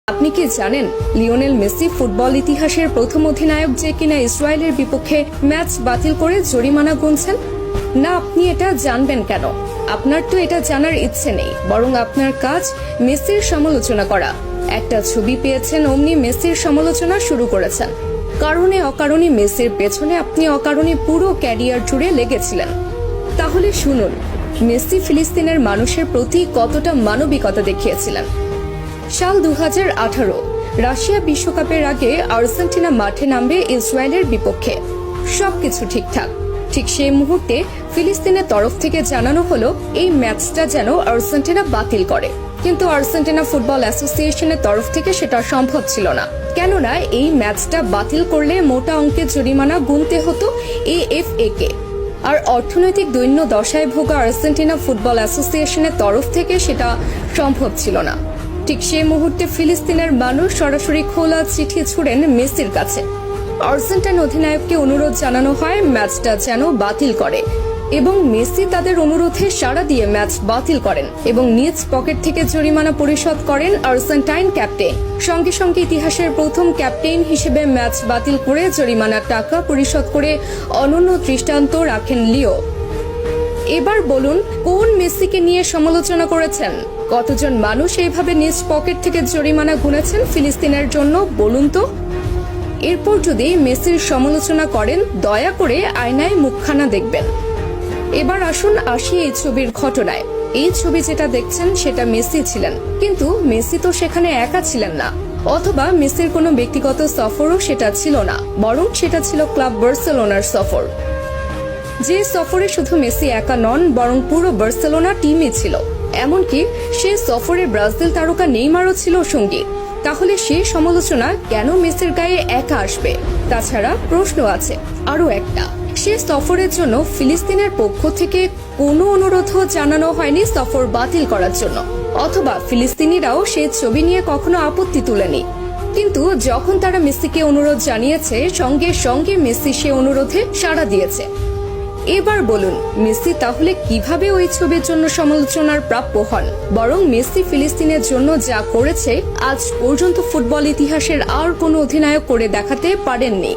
আপনি কি জানেন লিওনেল মেসি ফুটবল ইতিহাসের প্রথম অধিনায়ক যে কিনা ইসরায়েলের বিপক্ষে ম্যাচ বাতিল করে জরিমানা গুনছেন? না, আপনি এটা জানবেন কেন? আপনার তো এটা জানার ইচ্ছে নেই, বরং আপনার কাজ মেসির সমালোচনা করা। একটা ছবি পেয়েছেন, অমনি মেসির সমালোচনা শুরু করেছেন। কারণে অকারণে মেসির পেছনে আপনি অকারণে পুরো ক্যারিয়ার জুড়ে লেগেছিলেন। তাহলে শুনুন, মেসি ফিলিস্তিনের মানুষের প্রতি কতটা মানবিকতা দেখিয়েছিলেন। সাল 2018 রাশিয়া বিশ্বকাপের আগে আর্জেন্টিনা মাঠে নামবে ইসরায়েলের বিপক্ষে। সবকিছু ঠিকঠাক। ঠিক সেই মুহূর্তে ফিলিস্তিনের তরফ থেকে জানানো হলো এই ম্যাচটা যেন আর্জেন্টিনা বাতিল করে। কিন্তু আর্জেন্টিনা ফুটবল অ্যাসোসিয়েশনের তরফ থেকে সেটা সম্ভব ছিল না, কেননা এই ম্যাচটা বাতিল করলে মোটা অঙ্কের জরিমানা গুনতে হতো AFA কে। আর অর্থনৈতিক দৈন্য দশায় ভোগা আর্জেন্টিনা ফুটবল অ্যাসোসিয়েশনের তরফ থেকে সেটা সম্ভব ছিল না। ঠিক সেই মুহূর্তে ফিলিস্তিনের মানুষ সরাসরি খোলা চিঠি ছুড়েন মেসির কাছে। আর্জেন্টাইন অধিনায়ককে অনুরোধ জানানো হয় ম্যাচটা যেন বাতিল করে, এবং মেসি তাদের অনুরোধে সাড়া দিয়ে ম্যাচ বাতিল করেন এবং নিজ পকেট থেকে জরিমানা পরিশোধ করেন আর্জেন্টাইন ক্যাপ্টেন। সঙ্গে সঙ্গে ইতিহাসের প্রথম ক্যাপ্টেন হিসেবে ম্যাচ বাতিল করে জরিমানার টাকা পরিশোধ করে অনন্য দৃষ্টান্ত রাখেন লিও। এবার বলুন, কোন মেসিকে নিয়ে সমালোচনা করেছেন? কতজন মানুষ এইভাবে নিজ পকেট থেকে জরিমানা গুনেছেন ফিলিস্তিনের জন্য, বলুন তো? এরপর যদি মেসির সমালোচনা করেন, দয়া করে আয়নায় মুখখানা দেখবেন। এবার আসি এই ছবির ঘটনায়। এই ছবি যেটা দেখছেন সেটা মেসি ছিলেন, কিন্তু মেসি তো সেখানে একা ছিলেন না, অথবা মেসির কোনো ব্যক্তিগত সফরও সেটা ছিল না, বরং সেটা ছিল ক্লাব বার্সেলোনার সফর। যে সফরে শুধু মেসি একা নন, বরং পুরো বার্সেলোনা টিমই ছিল। এমনকি সে সফরে ব্রাজিল তারকা নেইমারও ছিল সঙ্গী। তাহলে সে সমালোচনা কেন মেসির গায়ে একা আসবে? তাছাড়া প্রশ্ন আছে আরো একটা, সে সফরের জন্য ফিলিস্তিনের পক্ষ থেকে কোনো অনুরোধও জানানো হয়নি সফর বাতিল করার জন্য, অথবা ফিলিস্তিনিরাও সে ছবি নিয়ে কখনো আপত্তি তুলেনি। কিন্তু যখন তারা মেসিকে অনুরোধ জানিয়েছে, সঙ্গে সঙ্গে মেসি সে অনুরোধে সাড়া দিয়েছে। এবার বলুন, মেসি তাহলে কিভাবে ওই ছবির জন্য সমালোচনার প্রাপ্য হন? বরং মেসি ফিলিস্তিনের জন্য যা করেছে আজ পর্যন্ত ফুটবল ইতিহাসের আর কোনো অধিনায়ক করে দেখাতে পারেননি।